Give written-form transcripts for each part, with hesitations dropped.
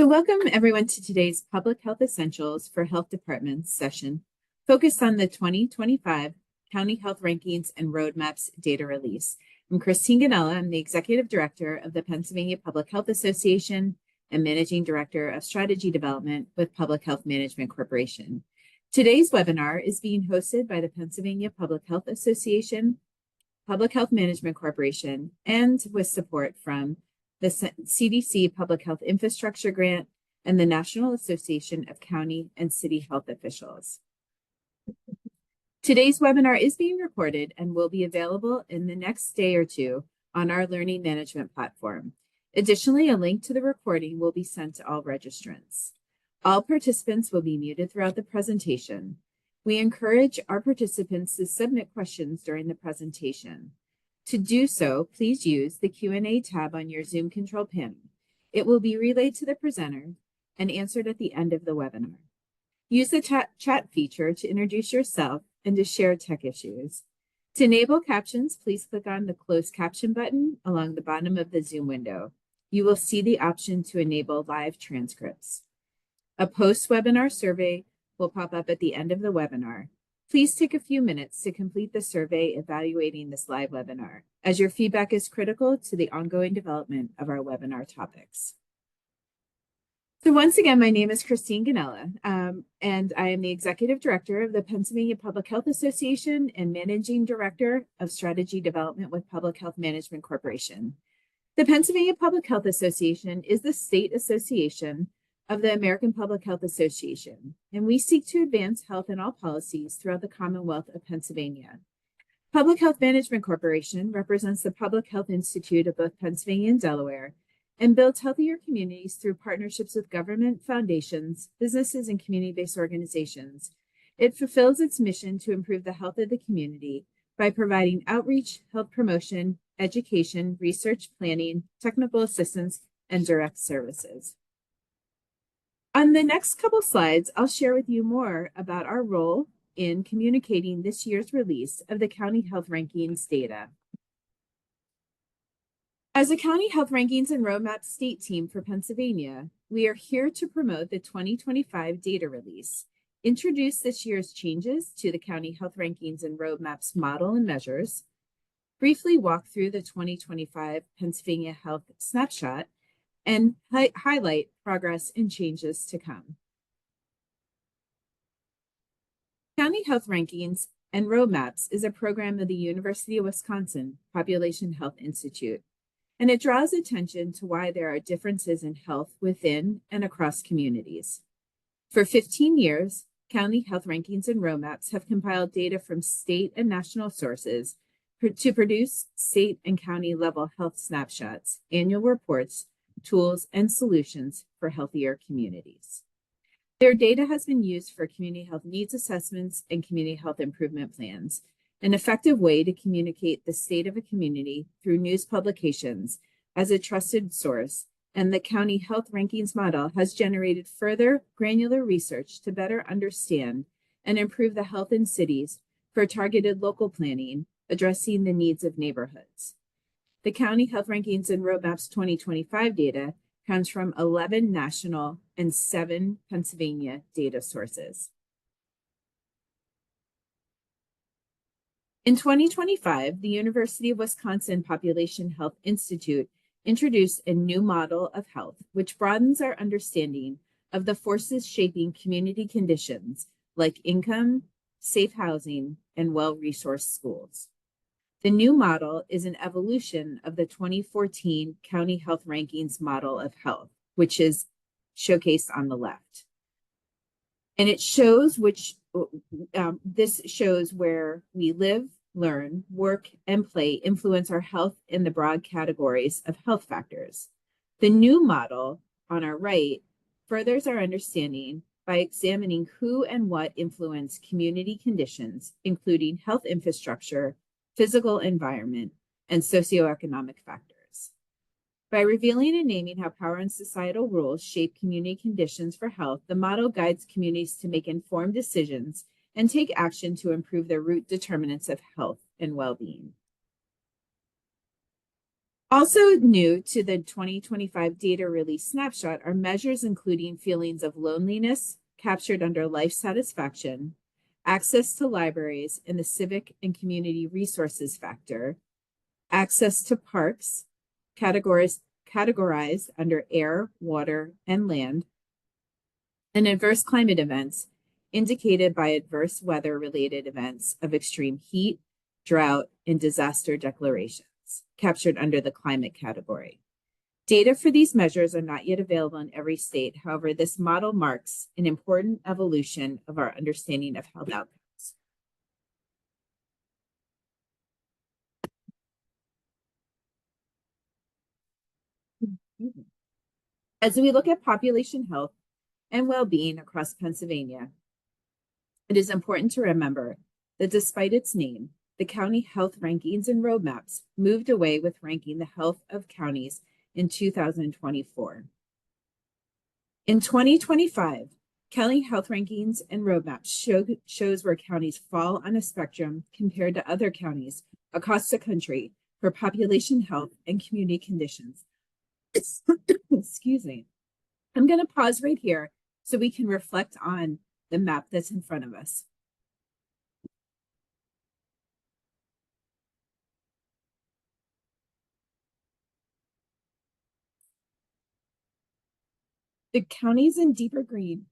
So welcome everyone to today's Public Health Essentials for Health Departments session, focused on the 2025 County Health Rankings and Roadmaps data release. I'm Christine Ganella. I'm the Executive Director of the Pennsylvania Public Health Association and Managing Director of Strategy Development with Public Health Management Corporation. Today's webinar is being hosted by the Pennsylvania Public Health Association, Public Health Management Corporation, and with support from the CDC Public Health Infrastructure Grant, and the National Association of County and City Health Officials. Today's webinar is being recorded and will be available in the next day or two on our learning management platform. Additionally, a link to the recording will be sent to all registrants. All participants will be muted throughout the presentation. We encourage our participants to submit questions during the presentation. To do so, please use the Q&A tab on your Zoom control panel. It will be relayed to the presenter and answered at the end of the webinar. Use the chat feature to introduce yourself and to share tech issues. To enable captions, please click on the closed caption button along the bottom of the Zoom window. You will see the option to enable live transcripts. A post-webinar survey will pop up at the end of the webinar. Please take a few minutes to complete the survey evaluating this live webinar, as your feedback is critical to the ongoing development of our webinar topics. So once again, my name is Christine Ganella, and I am the Executive Director of the Pennsylvania Public Health Association and Managing Director of Strategy Development with Public Health Management Corporation. The Pennsylvania Public Health Association is the state association of the American Public Health Association, and we seek to advance health in all policies throughout the Commonwealth of Pennsylvania. Public Health Management Corporation represents the Public Health Institute of both Pennsylvania and Delaware and builds healthier communities through partnerships with government, foundations, businesses, and community-based organizations. It fulfills its mission to improve the health of the community by providing outreach, health promotion, education, research, planning, technical assistance, and direct services. On the next couple slides, I'll share with you more about our role in communicating this year's release of the County Health Rankings data. As a County Health Rankings and Roadmaps state team for Pennsylvania, we are here to promote the 2025 data release, introduce this year's changes to the County Health Rankings and Roadmaps model and measures, briefly walk through the 2025 Pennsylvania Health Snapshot, and highlight progress and changes to come. County Health Rankings and Roadmaps is a program of the University of Wisconsin Population Health Institute, and it draws attention to why there are differences in health within and across communities. For 15 years, County Health Rankings and Roadmaps have compiled data from state and national sources to produce state and county level health snapshots, annual reports, tools, and solutions for healthier communities. Their data has been used for community health needs assessments and community health improvement plans, an effective way to communicate the state of a community through news publications as a trusted source, and the County Health Rankings model has generated further granular research to better understand and improve the health in cities for targeted local planning, addressing the needs of neighborhoods. The County Health Rankings and Roadmaps 2025 data comes from 11 national and 7 Pennsylvania data sources. In 2025, the University of Wisconsin Population Health Institute introduced a new model of health, which broadens our understanding of the forces shaping community conditions like income, safe housing, and well-resourced schools. The new model is an evolution of the 2014 County Health Rankings model of health, which is showcased on the left. And it shows this shows where we live, learn, work, and play influence our health in the broad categories of health factors. The new model on our right furthers our understanding by examining who and what influence community conditions, including health infrastructure, physical environment, and socioeconomic factors. By revealing and naming how power and societal rules shape community conditions for health, the model guides communities to make informed decisions and take action to improve their root determinants of health and well-being. Also new to the 2025 data release snapshot are measures including feelings of loneliness captured under life satisfaction, access to libraries in the civic and community resources factor, access to parks, categorized under air, water, and land, and adverse climate events indicated by adverse weather related events of extreme heat, drought, and disaster declarations captured under the climate category. Data for these measures are not yet available in every state. However, this model marks an important evolution of our understanding of health outcomes. As we look at population health and well-being across Pennsylvania, it is important to remember that despite its name, the county health rankings and roadmaps moved away with ranking the health of counties in 2024. In 2025, county health rankings and roadmaps shows where counties fall on a spectrum compared to other counties across the country for population health and community conditions. Excuse me. I'm going to pause right here so we can reflect on the map that's in front of us. The counties in deeper green,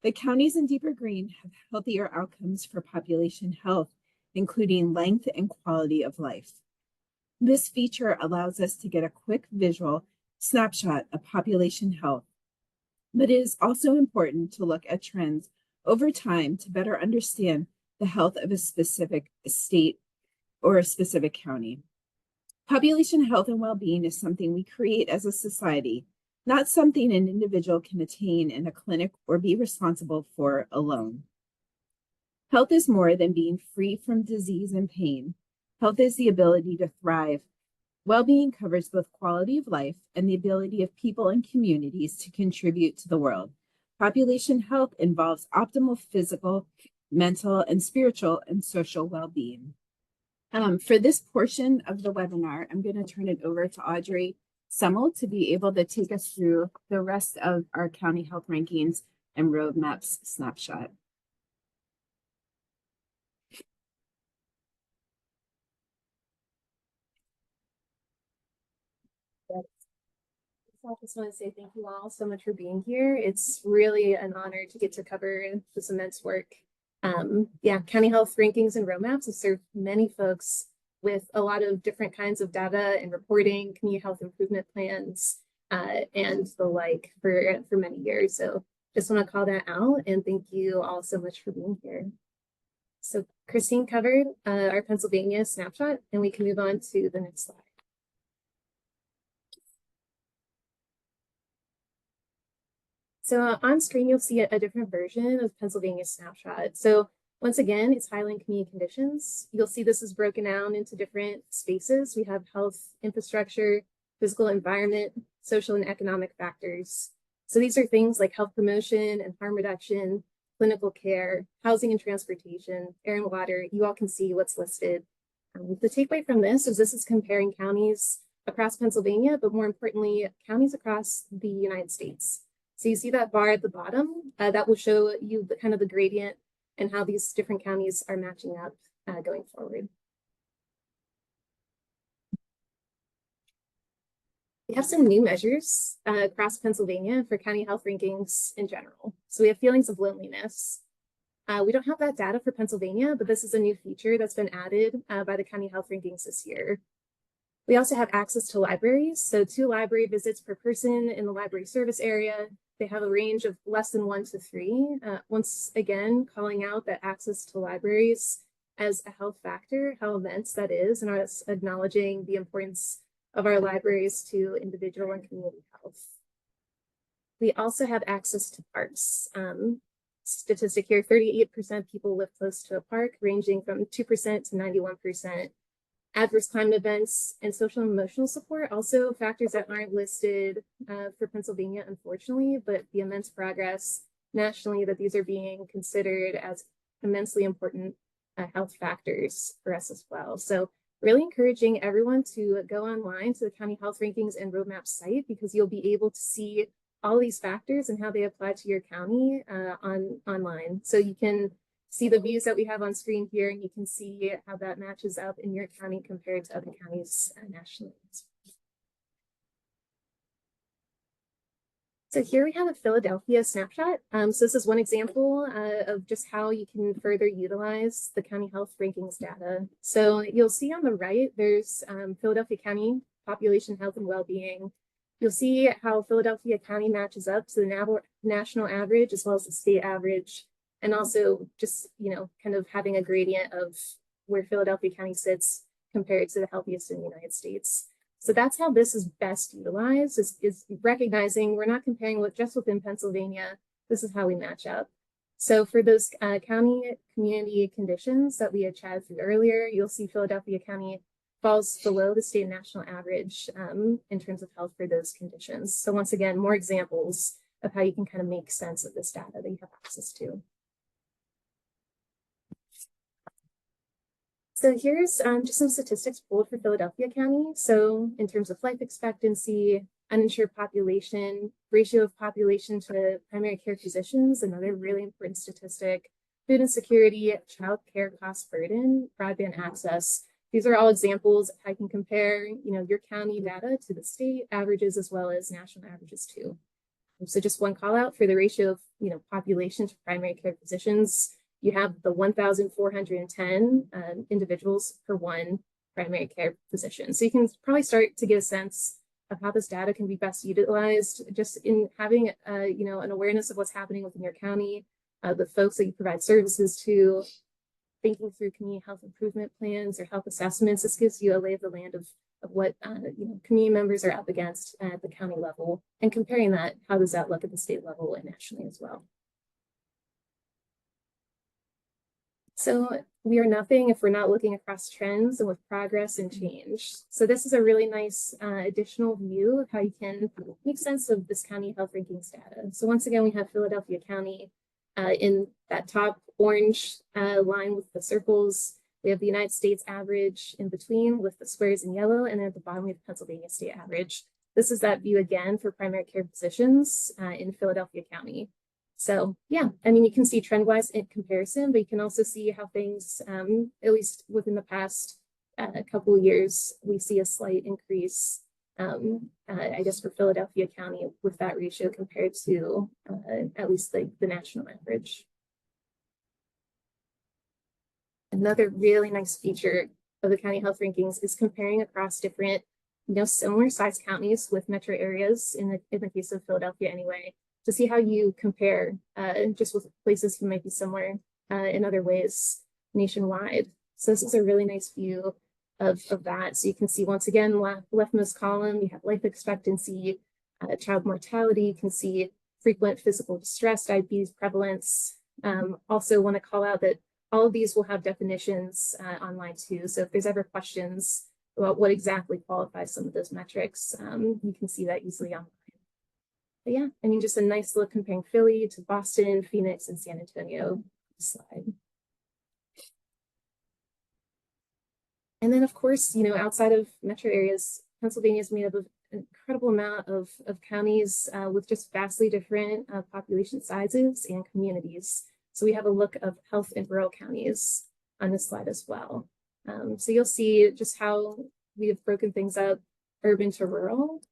the counties in deeper green have healthier outcomes for population health, including length and quality of life. This feature allows us to get a quick visual snapshot of population health, but it is also important to look at trends over time to better understand the health of a specific state or a specific county. Population health and well-being is something we create as a society, not something an individual can attain in a clinic or be responsible for alone. Health is more than being free from disease and pain. Health is the ability to thrive. Well-being covers both quality of life and the ability of people and communities to contribute to the world. Population health involves optimal physical, mental, and spiritual and social well-being. For this portion of the webinar, I'm going to turn it over to Audrey Semmel to be able to take us through the rest of our county health rankings and roadmaps snapshot. I just want to say thank you all so much for being here. It's really an honor to get to cover this immense work. County health rankings and roadmaps have served many folks with a lot of different kinds of data and reporting, community health improvement plans, and the like for many years. So just want to call that out and thank you all so much for being here. So Christine covered our Pennsylvania snapshot, and we can move on to the next slide. So on screen, you'll see a different version of Pennsylvania snapshot. So once again, it's highlighting community conditions. You'll see this is broken down into different spaces. We have health, infrastructure, physical environment, social and economic factors. So these are things like health promotion and harm reduction, clinical care, housing and transportation, air and water. You all can see what's listed. The takeaway from this is comparing counties across Pennsylvania, but more importantly, counties across the United States. So you see that bar at the bottom, that will show you the kind of the gradient and how these different counties are matching up going forward. We have some new measures across Pennsylvania for county health rankings in general. So we have feelings of loneliness. We don't have that data for Pennsylvania, but this is a new feature that's been added by the county health rankings this year. We also have access to libraries. So 2 library visits per person in the library service area. They have a range of less than 1 to 3. Once again, calling out that access to libraries as a health factor, how immense that is, and us acknowledging the importance of our libraries to individual and community health. We also have access to parks. Statistic here, 38% people live close to a park, ranging from 2% to 91%. Adverse climate events and social and emotional support, also factors that aren't listed for Pennsylvania, unfortunately, but the immense progress nationally that these are being considered as immensely important health factors for us as well. So really encouraging everyone to go online to the County Health Rankings and Roadmap site, because you'll be able to see all these factors and how they apply to your county online. So you can see the views that we have on screen here, and you can see how that matches up in your county compared to other counties nationally. So here we have a Philadelphia snapshot. So this is one example of just how you can further utilize the county health rankings data. So you'll see on the right, there's Philadelphia County population health and well-being. You'll see how Philadelphia County matches up to the national average as well as the state average, and also just, kind of having a gradient of where Philadelphia County sits compared to the healthiest in the United States. So that's how this is best utilized, is recognizing we're not comparing just within Pennsylvania. This is how we match up. So for those county community conditions that we had chatted through earlier, you'll see Philadelphia County falls below the state and national average in terms of health for those conditions. So once again, more examples of how you can kind of make sense of this data that you have access to. So here's just some statistics pulled for Philadelphia County. So in terms of life expectancy, uninsured population, ratio of population to primary care physicians, another really important statistic, food insecurity, child care cost burden, broadband access. These are all examples of how you can compare, your county data to the state averages as well as national averages too. So just one call out for the ratio of, population to primary care physicians. You have the 1,410 individuals per one primary care physician. So you can probably start to get a sense of how this data can be best utilized just in having, an awareness of what's happening within your county, the folks that you provide services to, thinking through community health improvement plans or health assessments. This gives you a lay of the land of what community members are up against at the county level, and comparing that, how does that look at the state level and nationally as well. So we are nothing if we're not looking across trends and with progress and change. So this is a really nice additional view of how you can make sense of this county health rankings data. So once again, we have Philadelphia County in that top orange line with the circles. We have the United States average in between with the squares in yellow, and then at the bottom we have the Pennsylvania state average. This is that view again for primary care physicians in Philadelphia County. So yeah, you can see trend-wise in comparison, but you can also see how things, at least within the past couple of years, we see a slight increase, I guess, for Philadelphia County with that ratio compared to at least the national average. Another really nice feature of the county health rankings is comparing across different, similar sized counties with metro areas in the case of Philadelphia anyway, to see how you compare just with places who might be similar in other ways nationwide. So this is a really nice view of that. So you can see once again, leftmost column, you have life expectancy, child mortality. You can see frequent physical distress, diabetes prevalence. Also want to call out that all of these will have definitions online too. So if there's ever questions about what exactly qualifies some of those metrics, you can see that easily online. But yeah, just a nice look comparing Philly to Boston, Phoenix, and San Antonio slide. And then of course, outside of metro areas, Pennsylvania is made up of an incredible amount of counties with just vastly different population sizes and communities. So we have a look of health in rural counties on this slide as well. So you'll see just how we have broken things up urban to rural.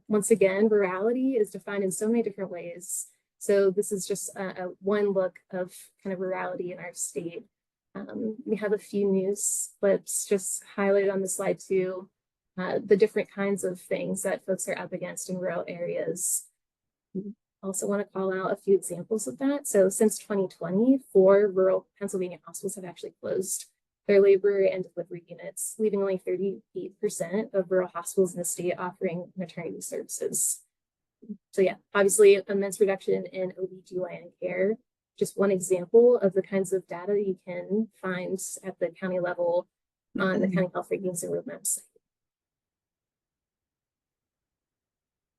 Once again, rurality is defined in so many different ways. So this is just a one look of kind of rurality in our state. We have a few news clips just highlighted on the slide too, the different kinds of things that folks are up against in rural areas. Also want to call out a few examples of that. So since 2020, 4 rural Pennsylvania hospitals have actually closed their labor and delivery units, leaving only 38% of rural hospitals in the state offering maternity services. So yeah, obviously immense reduction in OB/GYN care. Just one example of the kinds of data you can find at the county level on the County Health Rankings and Roadmap site.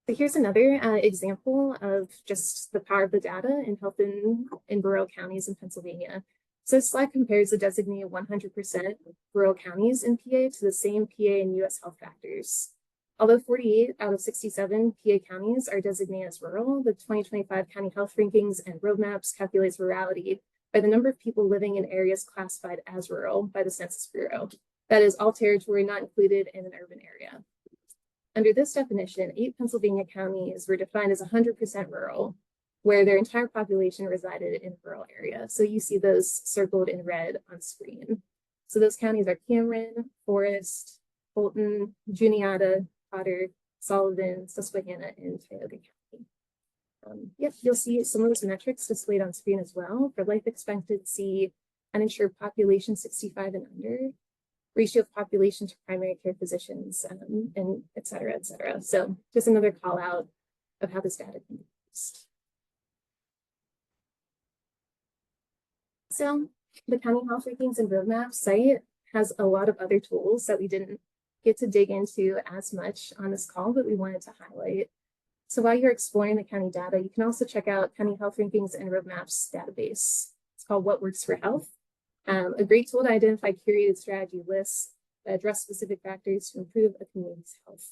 So here's another example of just the power of the data in health in rural counties in Pennsylvania. So this slide compares the designated 100% rural counties in PA to the same PA and US health factors. Although 48 out of 67 PA counties are designated as rural, the 2025 County Health Rankings and Roadmaps calculates rurality by the number of people living in areas classified as rural by the Census Bureau. That is, all territory not included in an urban area. Under this definition, 8 Pennsylvania counties were defined as 100% rural, where their entire population resided in a rural area. So you see those circled in red on screen. So those counties are Cameron, Forest, Fulton, Juniata, Potter, Sullivan, Susquehanna, and Tioga County. Yep, you'll see some of those metrics displayed on screen as well for life expectancy, uninsured population 65 and under, ratio of population to primary care physicians, and et cetera, et cetera. So just another call out of how this data can be used. So the County Health Rankings and Roadmaps site has a lot of other tools that we didn't get to dig into as much on this call, but we wanted to highlight. So while you're exploring the county data, you can also check out County Health Rankings and Roadmaps database. It's called What Works for Health. A great tool to identify curated strategy lists that address specific factors to improve a community's health.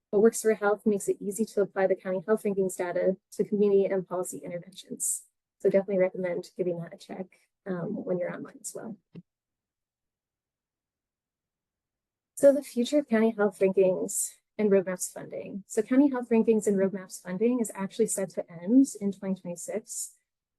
What Works for Health makes it easy to apply the county health rankings data to community and policy interventions. So definitely recommend giving that a check when you're online as well. So the future of county health rankings and roadmaps funding. So county health rankings and roadmaps funding is actually set to end in 2026.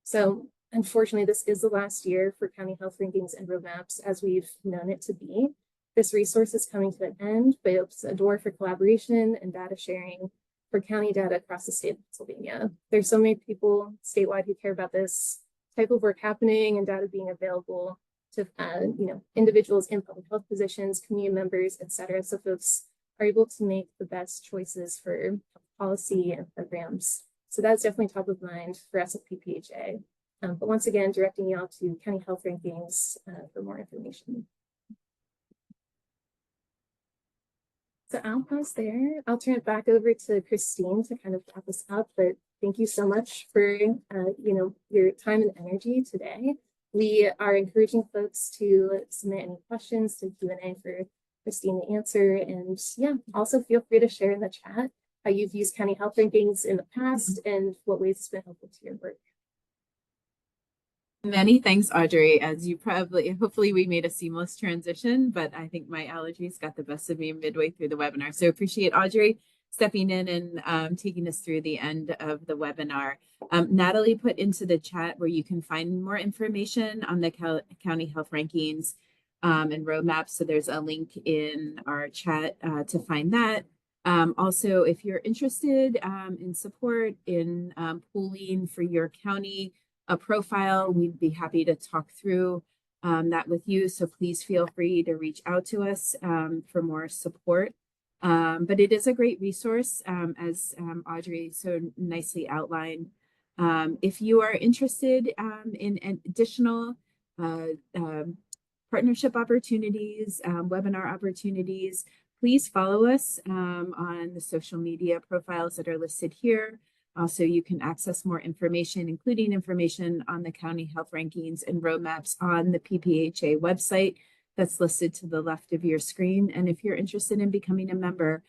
So unfortunately, this is the last year for county health rankings and roadmaps as we've known it to be. This resource is coming to an end, but it opens a door for collaboration and data sharing for county data across the state of Pennsylvania. There's so many people statewide who care about this type of work happening and data being available to individuals in public health positions, community members, et cetera. So folks are able to make the best choices for policy and programs. So that's definitely top of mind for us at PPHA. But once again, directing y'all to County Health Rankings for more information. So I'll pause there. I'll turn it back over to Christine to kind of wrap us up. But thank you so much for your time and energy today. We are encouraging folks to submit any questions to Q&A for Christine to answer. And yeah, also feel free to share in the chat how you've used County Health Rankings in the past and what ways it's been helpful to your work. Many thanks, Audrey. As you hopefully we made a seamless transition, but I think my allergies got the best of me midway through the webinar. So appreciate Audrey stepping in and taking us through the end of the webinar. Natalie put into the chat where you can find more information on the county health rankings and roadmaps. So there's a link in our chat to find that. Also, if you're interested in support in pooling for your county profile, we'd be happy to talk through that with you. So please feel free to reach out to us for more support. But it is a great resource, as Audrey so nicely outlined. If you are interested in additional partnership opportunities, webinar opportunities, please follow us on the social media profiles that are listed here. Also, you can access more information, including information on the county health rankings and roadmaps on the PPHA website that's listed to the left of your screen. And if you're interested in becoming a member,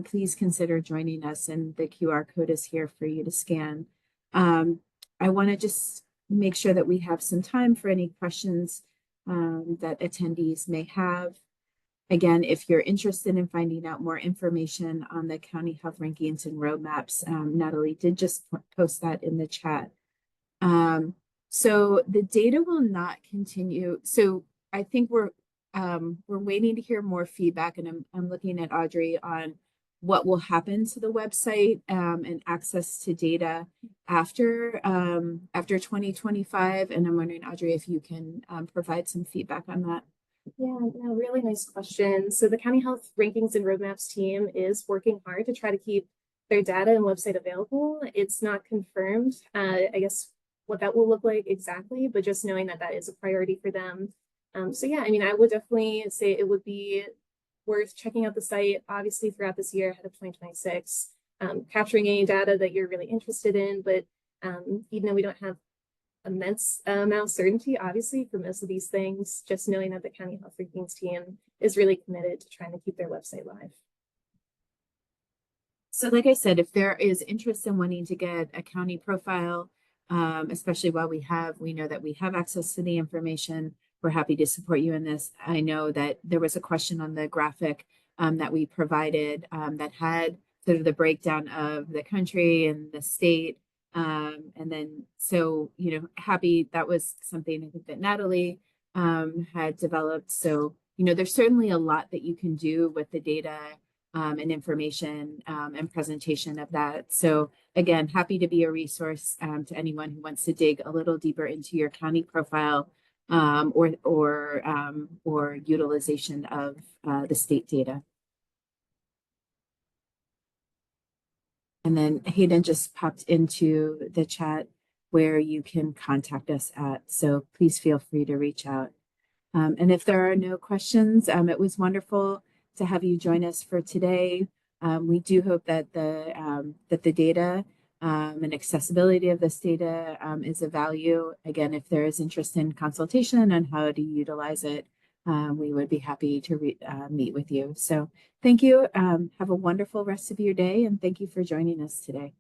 please consider joining us, and the QR code is here for you to scan. I want to just make sure that we have some time for any questions that attendees may have. Again, if you're interested in finding out more information on the county health rankings and roadmaps, Natalie did just post that in the chat. So the data will not continue. So I think we're waiting to hear more feedback, and I'm looking at Audrey on what will happen to the website and access to data after 2025. And I'm wondering, Audrey, if you can provide some feedback on that. Yeah, no, really nice question. So the County Health Rankings and Roadmaps team is working hard to try to keep their data and website available. It's not confirmed, I guess, what that will look like exactly, but just knowing that that is a priority for them. So yeah, I mean, I would definitely say it would be worth checking out the site, obviously, throughout this year ahead of 2026, capturing any data that you're really interested in. But even though we don't have immense amount of certainty, obviously, for most of these things. Just knowing that the county health rankings team is really committed to trying to keep their website live. So like I said, if there is interest in wanting to get a county profile, especially while we know that we have access to the information, we're happy to support you in this. I know that there was a question on the graphic that we provided that had sort of the breakdown of the country and the state. And then, so, happy that was something I think that Natalie had developed. So, there's certainly a lot that you can do with the data and information and presentation of that. So again, happy to be a resource to anyone who wants to dig a little deeper into your county profile or utilization of the state data. And then Hayden just popped into the chat where you can contact us at. So please feel free to reach out. And if there are no questions, it was wonderful to have you join us for today. We do hope that the data and accessibility of this data is of value. Again, if there is interest in consultation on how to utilize it, we would be happy to meet with you. So thank you. Have a wonderful rest of your day, and thank you for joining us today.